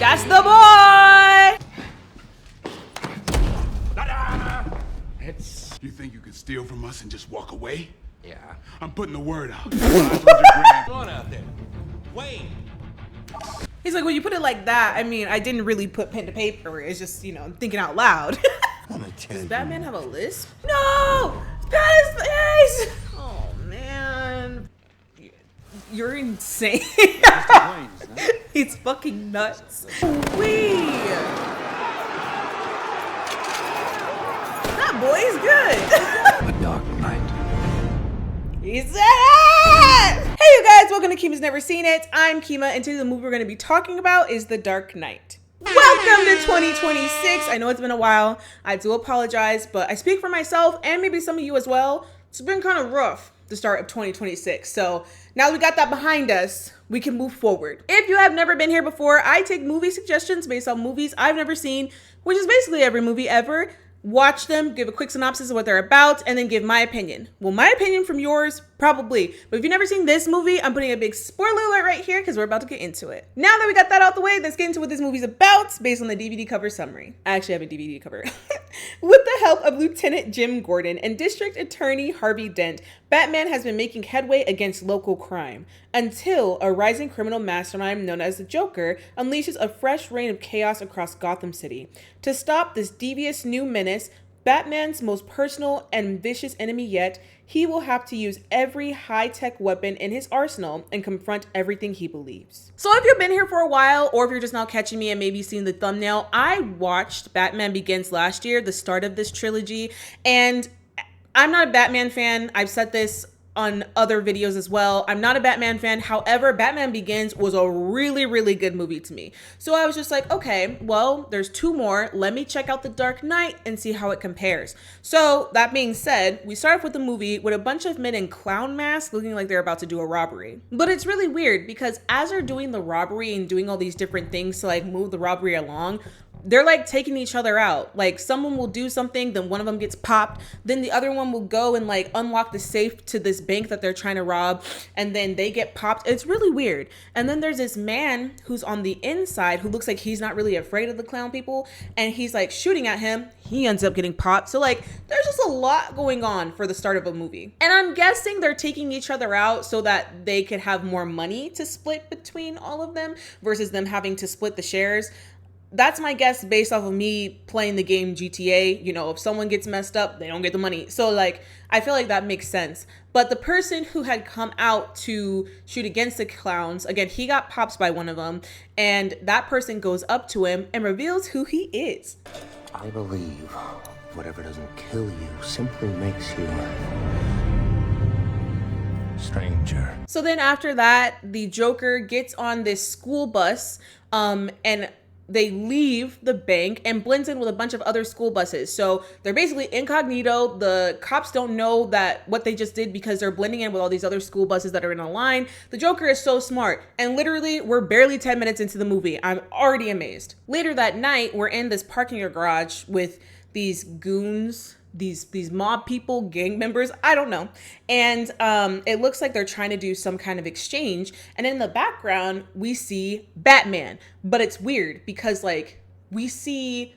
That's the boy! You think you can steal from us and just walk away? Yeah. I'm putting the word out. 500 grand. Go on out there. Wait. He's like, when you put it like that, I mean, I didn't really put pen to paper. It's just, you know, I'm thinking out loud. Does Batman have a lisp? No! Pat his face! Oh, man. You're insane. He's fucking nuts. Wee! That boy is good. The Dark Knight. He said it! Hey you guys, welcome to Kima's Never Seen It. I'm Kima, and today the movie we're going to be talking about is The Dark Knight. Welcome to 2026. I know it's been a while. I do apologize, but I speak for myself and maybe some of you as well. It's been kind of rough, the start of 2026. So now that we got that behind us, we can move forward. If you have never been here before, I take movie suggestions based on movies I've never seen, which is basically every movie ever. Watch them, give a quick synopsis of what they're about, and then give my opinion. Well, my opinion from yours, probably. But if you've never seen this movie, I'm putting a big spoiler alert right here because we're about to get into it. Now that we got that out the way, let's get into what this movie's about based on the DVD cover summary. I actually have a DVD cover. With the help of Lieutenant Jim Gordon and District Attorney Harvey Dent, Batman has been making headway against local crime until a rising criminal mastermind known as the Joker unleashes a fresh reign of chaos across Gotham City. To stop this devious new menace, Batman's most personal and vicious enemy yet, he will have to use every high-tech weapon in his arsenal and confront everything he believes. So if you've been here for a while, or if you're just now catching me and maybe seeing the thumbnail, I watched Batman Begins last year, the start of this trilogy, and I'm not a Batman fan. I've said this on other videos as well. I'm not a Batman fan. However, Batman Begins was a really, really good movie to me. So I was just like, okay, well, there's two more. Let me check out The Dark Knight and see how it compares. So that being said, we start off with the movie with a bunch of men in clown masks looking like they're about to do a robbery. But it's really weird because as they're doing the robbery and doing all these different things to like move the robbery along, they're like taking each other out. Like someone will do something, then one of them gets popped, then the other one will go and like unlock the safe to this bank that they're trying to rob, and then they get popped. It's really weird. And then there's this man who's on the inside who looks like he's not really afraid of the clown people, and he's like shooting at him. He ends up getting popped. So like there's just a lot going on for the start of a movie. And I'm guessing they're taking each other out so that they could have more money to split between all of them versus them having to split the shares. That's my guess based off of me playing the game GTA. You know, if someone gets messed up, they don't get the money. So like, I feel like that makes sense. But the person who had come out to shoot against the clowns, again, he got popped by one of them. And that person goes up to him and reveals who he is. I believe whatever doesn't kill you simply makes you stranger. So then after that, the Joker gets on this school bus and they leave the bank and blends in with a bunch of other school buses. So they're basically incognito. The cops don't know that what they just did because they're blending in with all these other school buses that are in a line. The Joker is so smart. And literally, we're barely 10 minutes into the movie. I'm already amazed. Later that night, we're in this parking garage with these goons, these mob people, gang members, I don't know. And it looks like they're trying to do some kind of exchange. And in the background, we see Batman. But it's weird because like we see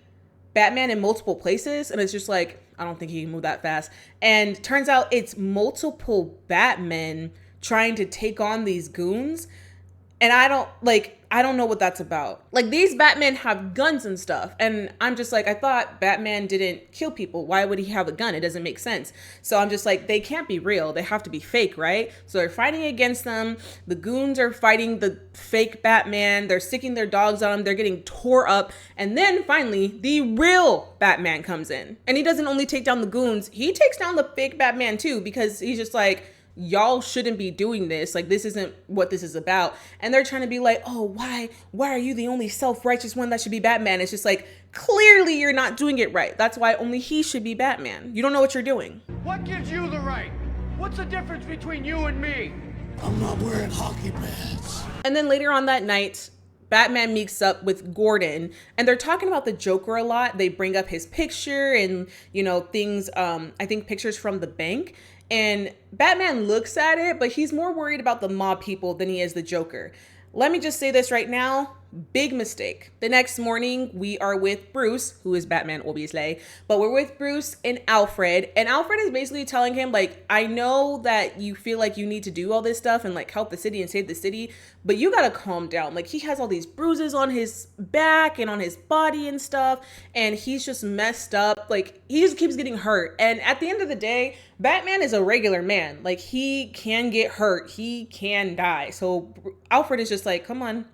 Batman in multiple places and it's just like, I don't think he can move that fast. And turns out it's multiple Batmen trying to take on these goons. And I don't know what that's about. Like these Batmen have guns and stuff. And I'm just like, I thought Batman didn't kill people. Why would he have a gun? It doesn't make sense. So I'm just like, they can't be real. They have to be fake, right? So they're fighting against them. The goons are fighting the fake Batman. They're sticking their dogs on him. They're getting tore up. And then finally, the real Batman comes in. And he doesn't only take down the goons. He takes down the fake Batman too, because he's just like, y'all shouldn't be doing this. Like, this isn't what this is about. And they're trying to be like, oh, why are you the only self-righteous one that should be Batman? It's just like, clearly you're not doing it right. That's why only he should be Batman. You don't know what you're doing. What gives you the right? What's the difference between you and me? I'm not wearing hockey pads. And then later on that night, Batman meets up with Gordon and they're talking about the Joker a lot. They bring up his picture and, you know, things, I think pictures from the bank. And Batman looks at it, but he's more worried about the mob people than he is the Joker. Let me just say this right now. Big mistake. The next morning, we are with Bruce, who is Batman, obviously, but we're with Bruce and Alfred is basically telling him, like, I know that you feel like you need to do all this stuff and like help the city and save the city, but you gotta calm down. Like, he has all these bruises on his back and on his body and stuff, and he's just messed up. Like, he just keeps getting hurt. And at the end of the day, Batman is a regular man. Like, he can get hurt, he can die. So Alfred is just like, come on,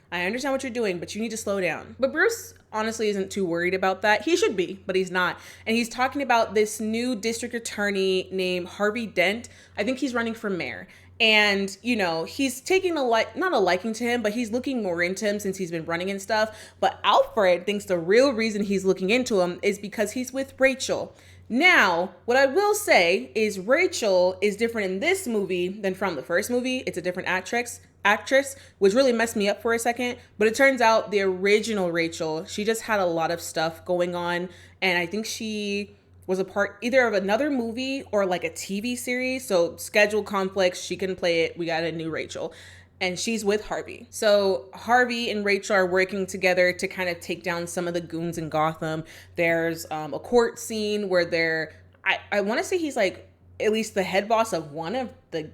I understand what you're doing, but you need to slow down. But Bruce honestly isn't too worried about that. He should be, but he's not. And he's talking about this new district attorney named Harvey Dent. I think he's running for mayor. And, you know, he's taking not a liking to him, but he's looking more into him since he's been running and stuff. But Alfred thinks the real reason he's looking into him is because he's with Rachel. Now, what I will say is Rachel is different in this movie than from the first movie. It's a different actress, which really messed me up for a second. But it turns out the original Rachel, she just had a lot of stuff going on. And I think she was a part either of another movie or like a TV series. So schedule conflicts, she couldn't play it. We got a new Rachel. And she's with Harvey. So Harvey and Rachel are working together to kind of take down some of the goons in Gotham. There's a court scene where I want to say he's like at least the head boss of one of the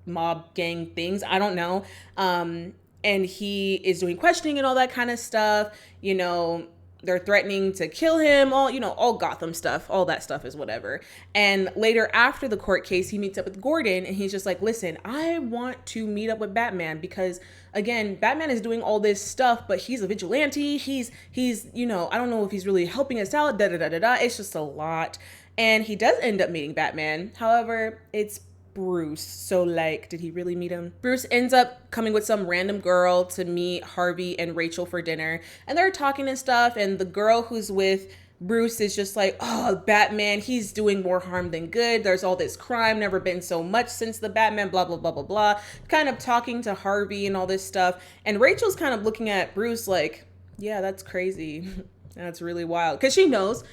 mob gang things. I don't know. And he is doing questioning and all that kind of stuff. You know, they're threatening to kill him, all Gotham stuff, all that stuff is whatever. And later after the court case, he meets up with Gordon and he's just like, listen, I want to meet up with Batman because again, Batman is doing all this stuff, but he's a vigilante. He's, I don't know if he's really helping us out, It's just a lot. And he does end up meeting Batman. However, it's Bruce. So like, did he really meet him? Bruce ends up coming with some random girl to meet Harvey and Rachel for dinner. And they're talking and stuff. And the girl who's with Bruce is just like, oh, Batman, he's doing more harm than good. There's all this crime, never been so much since the Batman, blah, blah, blah, blah, blah. Kind of talking to Harvey and all this stuff. And Rachel's kind of looking at Bruce like, yeah, that's crazy. That's really wild. Because she knows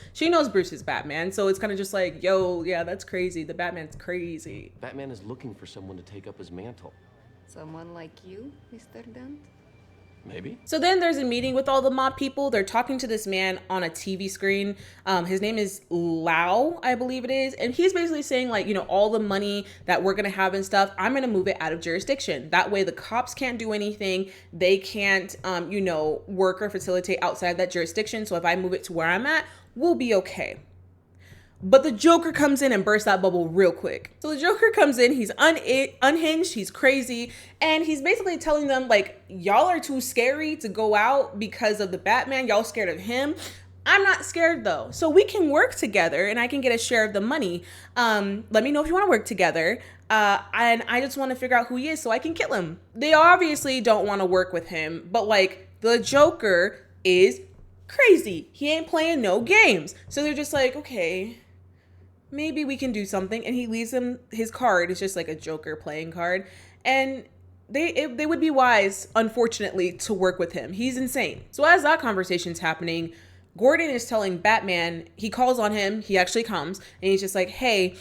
Bruce is Batman. So it's kind of just like, yo, yeah, that's crazy. The Batman's crazy. Batman is looking for someone to take up his mantle. Someone like you, Mr. Dent? Maybe. So then there's a meeting with all the mob people. They're talking to this man on a TV screen. His name is Lau, I believe it is. And he's basically saying like, all the money that we're going to have and stuff, I'm going to move it out of jurisdiction. That way the cops can't do anything. They can't, work or facilitate outside that jurisdiction. So if I move it to where I'm at, we'll be okay. But the Joker comes in and bursts that bubble real quick. So the Joker comes in, he's unhinged, he's crazy, and he's basically telling them like, y'all are too scary to go out because of the Batman, y'all scared of him. I'm not scared though. So we can work together and I can get a share of the money. Let me know if you want to work together. And I just want to figure out who he is so I can kill him. They obviously don't want to work with him, but like the Joker is crazy. He ain't playing no games. So they're just like, okay, maybe we can do something. And he leaves him his card. It's just like a Joker playing card. And they would be wise, unfortunately, to work with him. He's insane. So as that conversation's happening, Gordon is telling Batman, he calls on him, he actually comes, and he's just like, hey,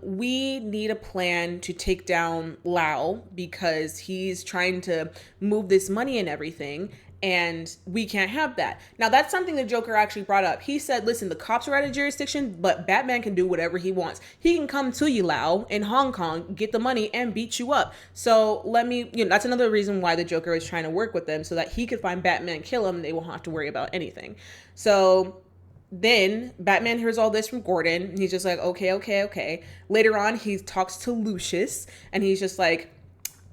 we need a plan to take down Lau because he's trying to move this money and everything. And we can't have that. Now, that's something the Joker actually brought up. He said, listen, the cops are out of jurisdiction, but Batman can do whatever he wants. He can come to you, Lau, in Hong Kong, get the money, and beat you up. So let me, that's another reason why the Joker is trying to work with them so that he could find Batman and kill him. And they won't have to worry about anything. So then Batman hears all this from Gordon. And he's just like, okay. Later on, he talks to Lucius, and he's just like,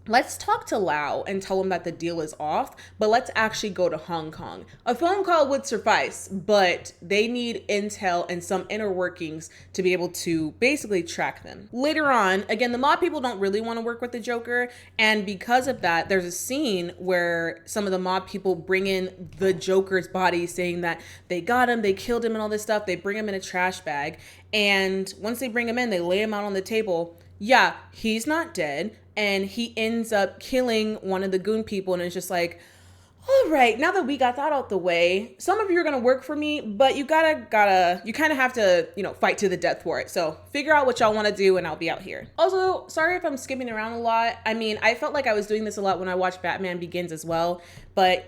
let's talk to Lau and tell him that the deal is off, but let's actually go to Hong Kong. A phone call would suffice, but they need intel and some inner workings to be able to basically track them. Later on, again, the mob people don't really want to work with the Joker, and because of that, there's a scene where some of the mob people bring in the Joker's body, saying that they got him, they killed him and all this stuff. They bring him in a trash bag, and once they bring him in, they lay him out on the table. Yeah, he's not dead. And he ends up killing one of the goon people, and it's just like, All right, now that we got that out the way, some of you are gonna work for me, but you you kind of have to, fight to the death for it. So figure out what y'all want to do, and I'll be out here. Also, sorry if I'm skipping around a lot. I mean, I felt like I was doing this a lot when I watched Batman Begins as well, but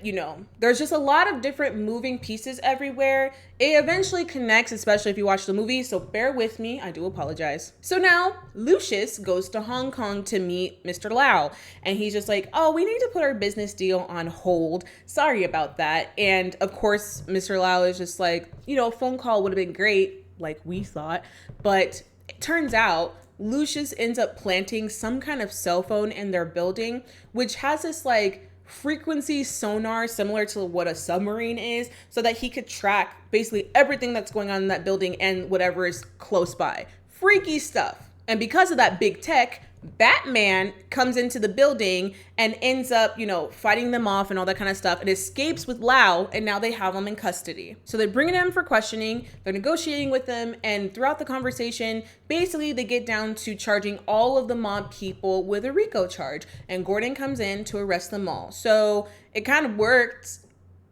there's just a lot of different moving pieces everywhere. It eventually connects, especially if you watch the movie, so bear with me. I do apologize. So now Lucius goes to Hong Kong to meet Mr. Lau, and he's just like, oh, we need to put our business deal on hold. Sorry about that. And of course, Mr. Lau is just like, a phone call would have been great, like we thought, but it turns out Lucius ends up planting some kind of cell phone in their building, which has this like frequency sonar similar to what a submarine is, so that he could track basically everything that's going on in that building and whatever is close by. Freaky stuff. And because of that big tech, Batman comes into the building and ends up, fighting them off and all that kind of stuff, and escapes with Lau, and now they have him in custody. So they're bringing him for questioning, they're negotiating with him, and throughout the conversation, basically they get down to charging all of the mob people with a RICO charge, and Gordon comes in to arrest them all. So it kind of worked.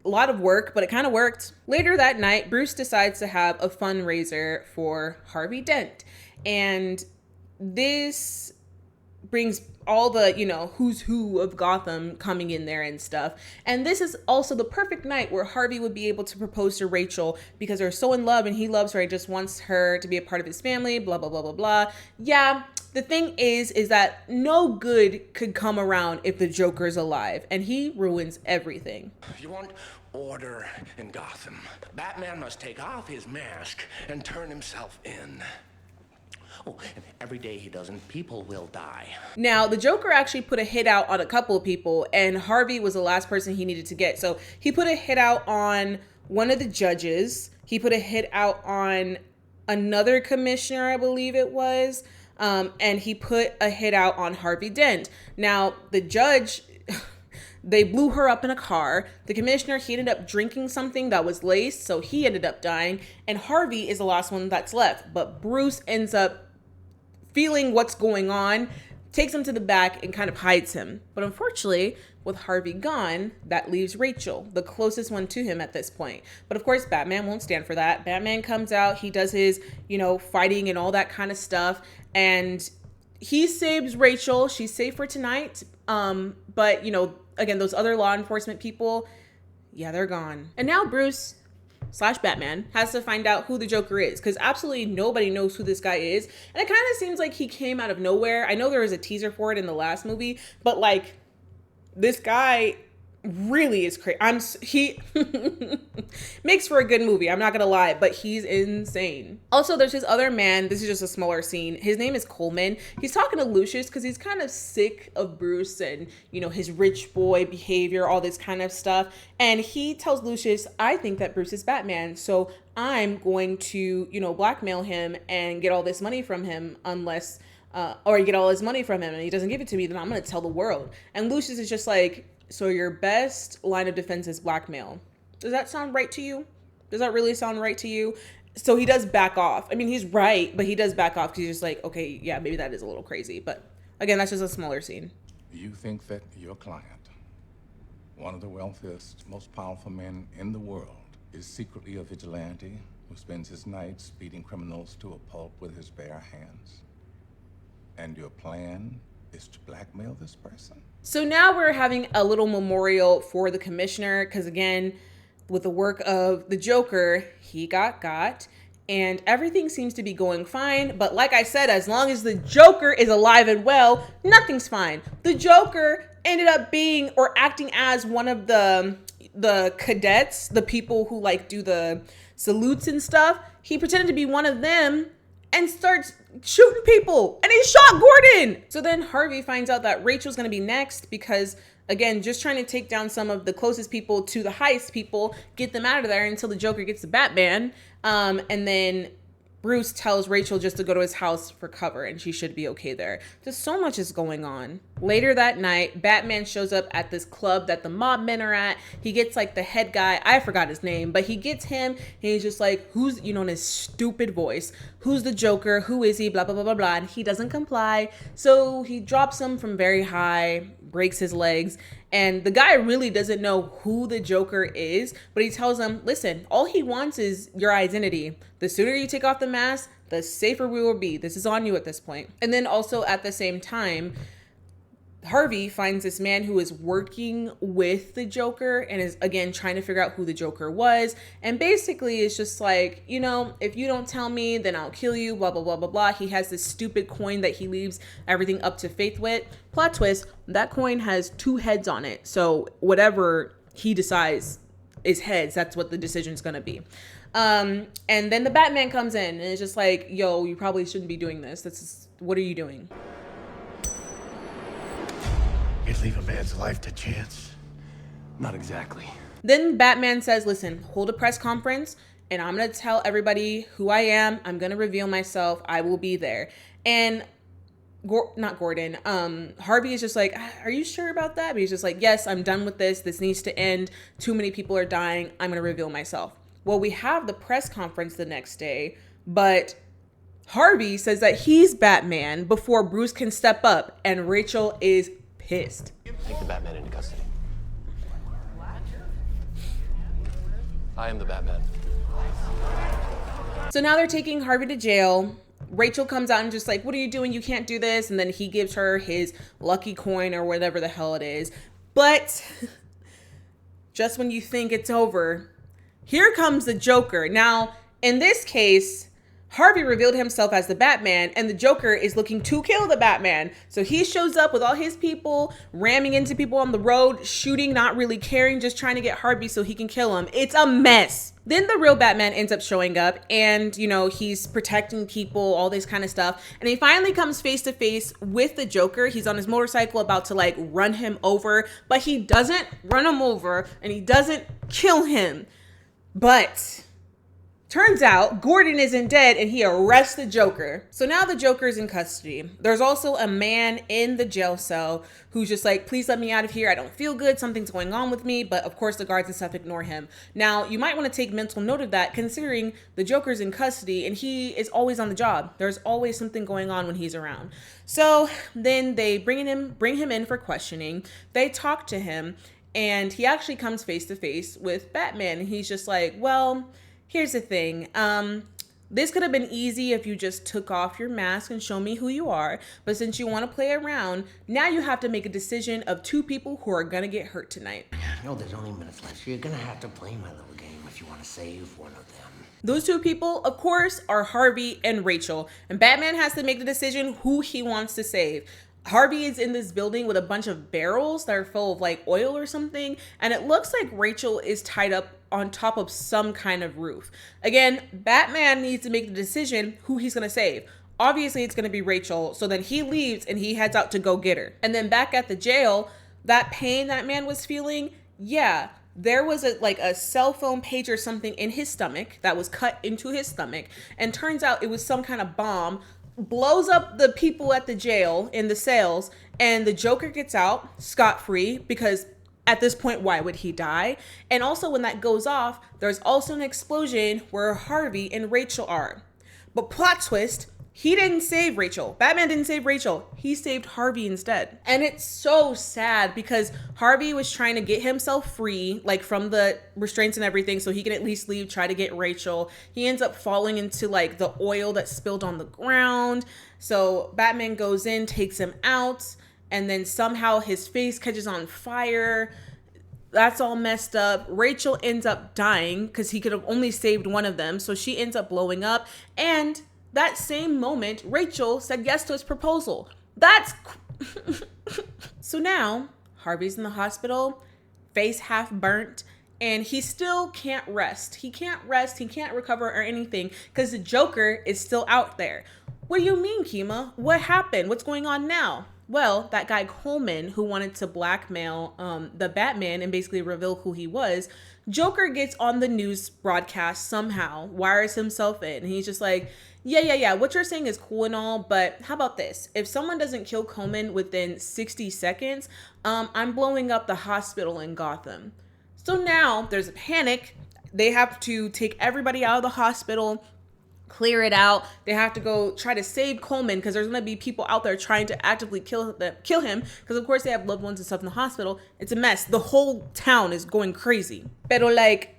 A lot of work, but it kind of worked. Later that night, Bruce decides to have a fundraiser for Harvey Dent, and this brings all the, who's who of Gotham coming in there and stuff. And this is also the perfect night where Harvey would be able to propose to Rachel, because they're so in love and he loves her. He just wants her to be a part of his family, blah, blah, blah, blah, blah. Yeah, the thing is that no good could come around if the Joker's alive, and he ruins everything. You want order in Gotham? Batman must take off his mask and turn himself in. Oh, and every day he doesn't, people will die. Now, the Joker actually put a hit out on a couple of people, and Harvey was the last person he needed to get. So he put a hit out on one of the judges. He put a hit out on another commissioner, I believe it was. And he put a hit out on Harvey Dent. Now, the judge, they blew her up in a car. The commissioner, he ended up drinking something that was laced, so he ended up dying. And Harvey is the last one that's left. But Bruce ends up feeling what's going on, takes him to the back and kind of hides him. But unfortunately, with Harvey gone, that leaves Rachel, the closest one to him at this point. But of course, Batman won't stand for that. Batman comes out, he does his, fighting and all that kind of stuff. And he saves Rachel. She's safe for tonight. But, again, those other law enforcement people, yeah, they're gone. And now Bruce / Batman has to find out who the Joker is, because absolutely nobody knows who this guy is. And it kind of seems like he came out of nowhere. I know there was a teaser for it in the last movie, but like, this guy really is crazy. He makes for a good movie, I'm not gonna lie, but he's insane. Also, there's this other man, this is just a smaller scene. His name is Coleman. He's talking to Lucius because he's kind of sick of Bruce and, his rich boy behavior, all this kind of stuff. And he tells Lucius, I think that Bruce is Batman, so I'm going to, blackmail him and get all this money from him unless, or get all his money from him and he doesn't give it to me, then I'm gonna tell the world. And Lucius is just like, so your best line of defense is blackmail. Does that sound right to you? Does that really sound right to you? So he does back off. I mean, he's right, but he does back off because he's just like, okay, yeah, maybe that is a little crazy. But again, that's just a smaller scene. You think that your client, one of the wealthiest, most powerful men in the world, is secretly a vigilante who spends his nights beating criminals to a pulp with his bare hands? And your plan is to blackmail this person? So now we're having a little memorial for the commissioner, because again, with the work of the Joker, he got, and everything seems to be going fine. But like I said, as long as the Joker is alive and well, nothing's fine. The Joker ended up being or acting as one of the cadets, the people who like do the salutes and stuff. He pretended to be one of them and starts shooting people, and he shot Gordon. So then Harvey finds out that Rachel's gonna be next because, again, just trying to take down some of the closest people to the heist people, get them out of there until the Joker gets to Batman. And then Bruce tells Rachel just to go to his house for cover and she should be okay there. Just so much is going on. Later that night, Batman shows up at this club that the mob men are at. He gets like the head guy, I forgot his name, but he gets him and he's just like, who's, in his stupid voice, who's the Joker? Who is he? Blah, blah, blah, blah, blah. And he doesn't comply. So he drops him from very high, breaks his legs. And the guy really doesn't know who the Joker is, but he tells him, listen, all he wants is your identity. The sooner you take off the mask, the safer we will be. This is on you at this point. And then also at the same time, Harvey finds this man who is working with the Joker and is again trying to figure out who the Joker was. And basically it's just like, you know, if you don't tell me, then I'll kill you, blah, blah, blah, blah, blah. He has this stupid coin that he leaves everything up to faith with. Plot twist, that coin has 2 heads on it. So whatever he decides is heads, that's what the decision's gonna be. And then the Batman comes in and it's just like, yo, you probably shouldn't be doing this. What are you doing? You'd leave a man's life to chance? Not exactly. Then Batman says, listen, hold a press conference and I'm going to tell everybody who I am. I'm going to reveal myself. I will be there. And Harvey is just like, are you sure about that? But he's just like, yes, I'm done with this. This needs to end. Too many people are dying. I'm going to reveal myself. Well, we have the press conference the next day, but Harvey says that he's Batman before Bruce can step up, and Rachel is pissed. Take the Batman into custody. I am the Batman. So now they're taking Harvey to jail. Rachel comes out and just like, what are you doing? You can't do this. And then he gives her his lucky coin or whatever the hell it is. But just when you think it's over, here comes the Joker. Now, in this case, Harvey revealed himself as the Batman, and the Joker is looking to kill the Batman. So he shows up with all his people, ramming into people on the road, shooting, not really caring, just trying to get Harvey so he can kill him. It's a mess. Then the real Batman ends up showing up and, you know, he's protecting people, all this kind of stuff. And he finally comes face to face with the Joker. He's on his motorcycle about to like run him over, but he doesn't run him over and he doesn't kill him. But turns out Gordon isn't dead and he arrests the Joker. So now the Joker's in custody. There's also a man in the jail cell who's just like, please let me out of here. I don't feel good. Something's going on with me. But of course the guards and stuff ignore him. Now you might want to take mental note of that considering the Joker's in custody and he is always on the job. There's always something going on when he's around. So then they bring him in for questioning. They talk to him and he actually comes face to face with Batman. And he's just like, well, here's the thing. This could have been easy if you just took off your mask and show me who you are. But since you want to play around, now you have to make a decision of 2 people who are going to get hurt tonight. No, there's only minutes left. So you're going to have to play my little game if you want to save one of them. Those 2 people, of course, are Harvey and Rachel. And Batman has to make the decision who he wants to save. Harvey is in this building with a bunch of barrels that are full of like oil or something. And it looks like Rachel is tied up on top of some kind of roof. Again, Batman needs to make the decision who he's going to save. Obviously, it's going to be Rachel. So then he leaves and he heads out to go get her. And then back at the jail, that pain that man was feeling, yeah, there was a cell phone page or something in his stomach that was cut into his stomach. And turns out it was some kind of bomb, blows up the people at the jail in the cells, and the Joker gets out scot-free because at this point, why would he die? And also when that goes off, there's also an explosion where Harvey and Rachel are. But plot twist, he didn't save Rachel. Batman didn't save Rachel. He saved Harvey instead. And it's so sad because Harvey was trying to get himself free, like from the restraints and everything, so he can at least leave, try to get Rachel. He ends up falling into like the oil that spilled on the ground. So Batman goes in, takes him out, and then somehow his face catches on fire. That's all messed up. Rachel ends up dying because he could have only saved one of them. So she ends up blowing up. And that same moment, Rachel said yes to his proposal. So now Harvey's in the hospital, face half burnt, and he still can't rest. He can't rest. He can't recover or anything because the Joker is still out there. What do you mean, Kima? What happened? What's going on now? Well, that guy Coleman, who wanted to blackmail the Batman and basically reveal who he was, Joker gets on the news broadcast somehow, wires himself in. And he's just like, yeah, what you're saying is cool and all, but how about this? If someone doesn't kill Coleman within 60 seconds, I'm blowing up the hospital in Gotham. So now there's a panic. They have to take everybody out of the hospital, clear it out. They have to go try to save Coleman because there's going to be people out there trying to actively kill him because of course they have loved ones and stuff in the hospital. It's a mess. The whole town is going crazy. Pero like,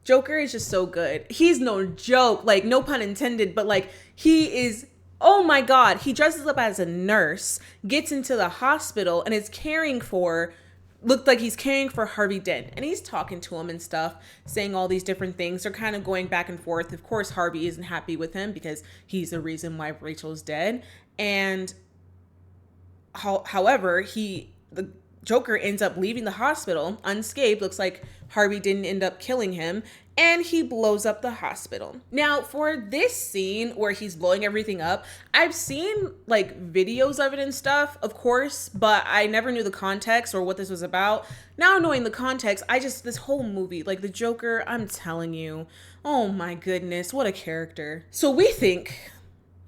Joker is just so good. He's no joke, like no pun intended, but like he is, oh my God. He dresses up as a nurse, gets into the hospital and is looked like he's caring for Harvey Dent, and he's talking to him and stuff, saying all these different things. They're kind of going back and forth. Of course, Harvey isn't happy with him because he's the reason why Rachel's dead. And however, the Joker ends up leaving the hospital unscathed. Looks like Harvey didn't end up killing him, and he blows up the hospital. Now, for this scene where he's blowing everything up, I've seen like videos of it and stuff, of course, but I never knew the context or what this was about. Now knowing the context, this whole movie, like the Joker, I'm telling you, oh my goodness, what a character. So we think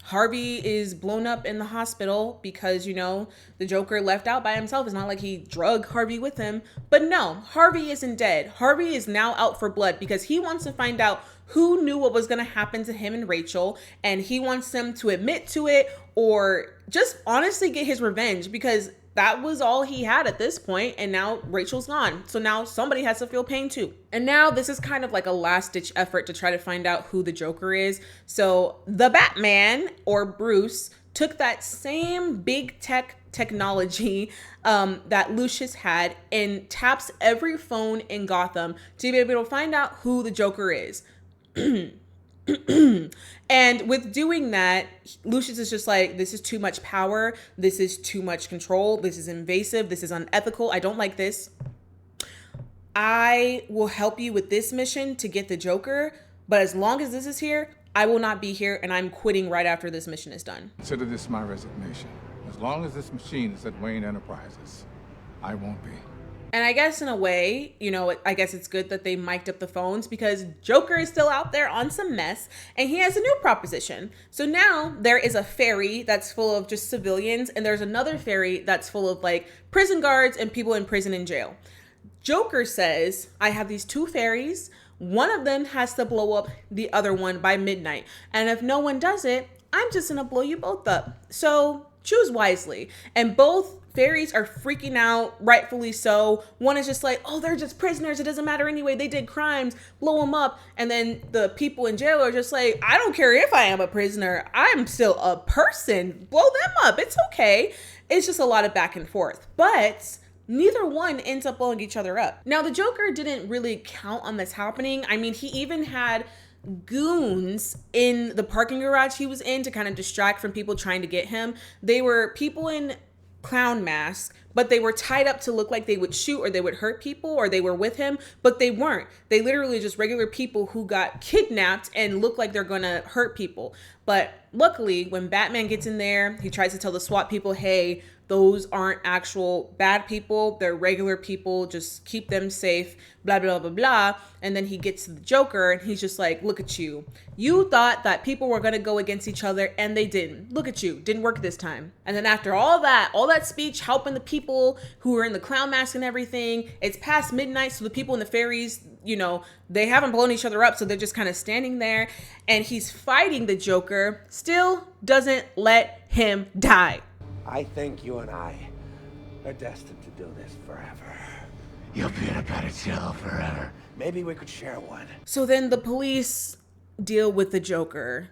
Harvey is blown up in the hospital because, you know, the Joker left out by himself. It's not like he drug Harvey with him. But no, Harvey isn't dead. Harvey is now out for blood because he wants to find out who knew what was going to happen to him and Rachel. And he wants them to admit to it or just honestly get his revenge because that was all he had at this point, and now Rachel's gone. So now somebody has to feel pain too. And now this is kind of like a last-ditch effort to try to find out who the Joker is. So the Batman, or Bruce, took that same big technology that Lucius had and taps every phone in Gotham to be able to find out who the Joker is. And with doing that, Lucius is just like, this is too much power. This is too much control. This is invasive. This is unethical. I don't like this. I will help you with this mission to get the Joker. But as long as this is here, I will not be here. And I'm quitting right after this mission is done. Consider this my resignation. As long as this machine is at Wayne Enterprises, I won't be. And I guess in a way, you know, I guess it's good that they mic'd up the phones because Joker is still out there on some mess and he has a new proposition. So now there is a ferry that's full of just civilians and there's another ferry that's full of like prison guards and people in prison and jail. Joker says, I have these two ferries. One of them has to blow up the other one by midnight. And if no one does it, I'm just going to blow you both up. So choose wisely. And both ferries are freaking out, rightfully so. One is just like, oh, they're just prisoners. It doesn't matter anyway. They did crimes. Blow them up. And then the people in jail are just like, I don't care if I am a prisoner. I'm still a person. Blow them up. It's okay. It's just a lot of back and forth. But neither one ends up blowing each other up. Now, the Joker didn't really count on this happening. I mean, he even had goons in the parking garage he was in to kind of distract from people trying to get him. They were people in clown masks, but they were tied up to look like they would shoot or they would hurt people or they were with him, but they weren't. They literally just regular people who got kidnapped and look like they're gonna hurt people. But luckily, when Batman gets in there, he tries to tell the SWAT people, hey, those aren't actual bad people. They're regular people. Just keep them safe, blah, blah, blah, blah. And then he gets to the Joker and he's just like, look at you. You thought that people were going to go against each other and they didn't. Look at you. Didn't work this time. And then after all that speech, helping the people who are in the clown mask and everything, it's past midnight. So the people in the ferries, you know, they haven't blown each other up. So they're just kind of standing there and he's fighting the Joker, still doesn't let him die. I think you and I are destined to do this forever. You'll be in a better jail forever. Maybe we could share one. So then the police deal with the Joker.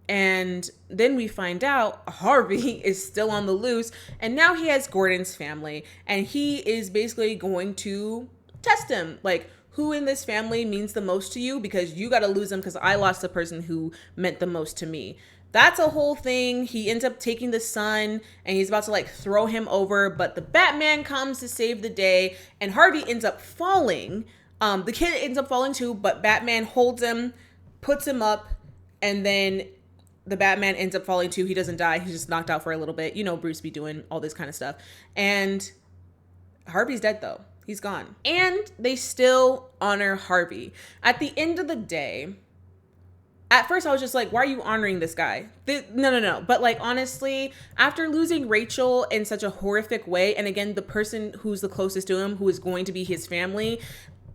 And then we find out Harvey is still on the loose. And now he has Gordon's family. And he is basically going to test him. Like, who in this family means the most to you? Because you got to lose him because I lost the person who meant the most to me. That's a whole thing. He ends up taking the son and he's about to like throw him over, but the Batman comes to save the day and Harvey ends up falling. The kid ends up falling too, but Batman holds him, puts him up, and then the Batman ends up falling too. He doesn't die. He's just knocked out for a little bit. You know, Bruce be doing all this kind of stuff. And Harvey's dead though. He's gone. And they still honor Harvey. At the end of the day, at first I was just like, why are you honoring this guy? No. But like, honestly, after losing Rachel in such a horrific way, and again, the person who's the closest to him, who is going to be his family,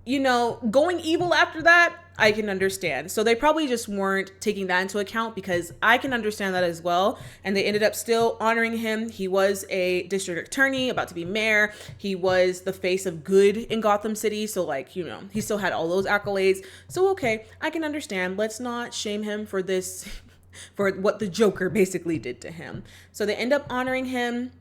you know, going evil after that, I can understand. So they probably just weren't taking that into account, because I can understand that as well. And they ended up still honoring him. He was a district attorney, about to be mayor. He was the face of good in Gotham City. So like, you know, he still had all those accolades. So, okay, I can understand. Let's not shame him for this, for what the Joker basically did to him. So they end up honoring him.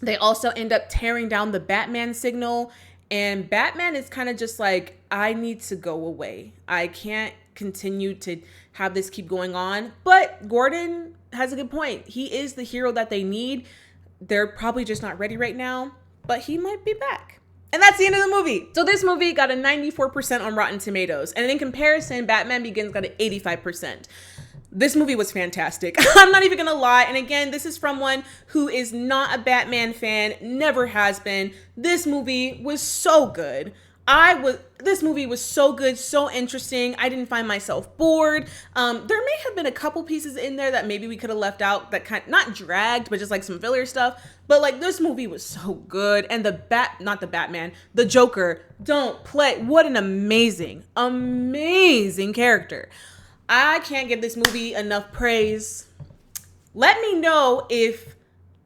They also end up tearing down the Batman signal. And Batman is kind of just like, I need to go away. I can't continue to have this keep going on. But Gordon has a good point. He is the hero that they need. They're probably just not ready right now, but he might be back. And that's the end of the movie. So this movie got a 94% on Rotten Tomatoes. And in comparison, Batman Begins got an 85%. This movie was fantastic. I'm not even gonna lie. And again, this is from one who is not a Batman fan, never has been. This movie was so good. This movie was so good, so interesting. I didn't find myself bored. There may have been a couple pieces in there that maybe we could have left out that not dragged, but just like some filler stuff. But like, this movie was so good. And the Joker, don't play. What an amazing, amazing character. I can't give this movie enough praise. Let me know if,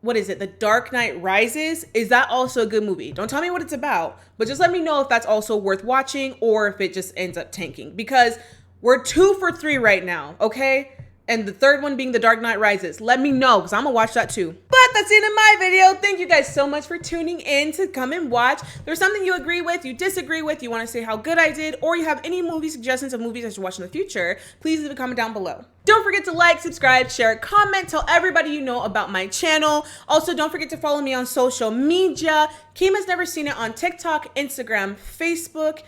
The Dark Knight Rises, is that also a good movie? Don't tell me what it's about, but just let me know if that's also worth watching or if it just ends up tanking, because we're 2 for 3 right now, okay? And the third one being The Dark Knight Rises. Let me know, because I'm gonna watch that too. But that's the end of my video. Thank you guys so much for tuning in to come and watch. If there's something you agree with, you disagree with, you want to say how good I did, or you have any movie suggestions of movies I should watch in the future, please leave a comment down below. Don't forget to like, subscribe, share, comment, tell everybody you know about my channel. Also, don't forget to follow me on social media. Kima's Never Seen It on TikTok, Instagram, Facebook,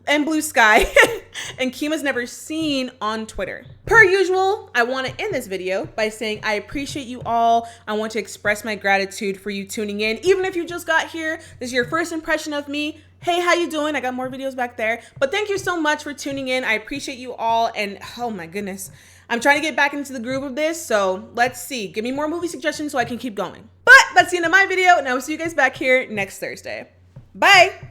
and Blue Sky, and Kima's Never Seen on Twitter. Per usual, I want to end this video by saying I appreciate you all. I want to express my gratitude for you tuning in. Even if you just got here, this is your first impression of me. Hey, how you doing? I got more videos back there. But thank you so much for tuning in. I appreciate you all. And oh my goodness, I'm trying to get back into the groove of this. So let's see. Give me more movie suggestions so I can keep going. But that's the end of my video, and I will see you guys back here next Thursday. Bye.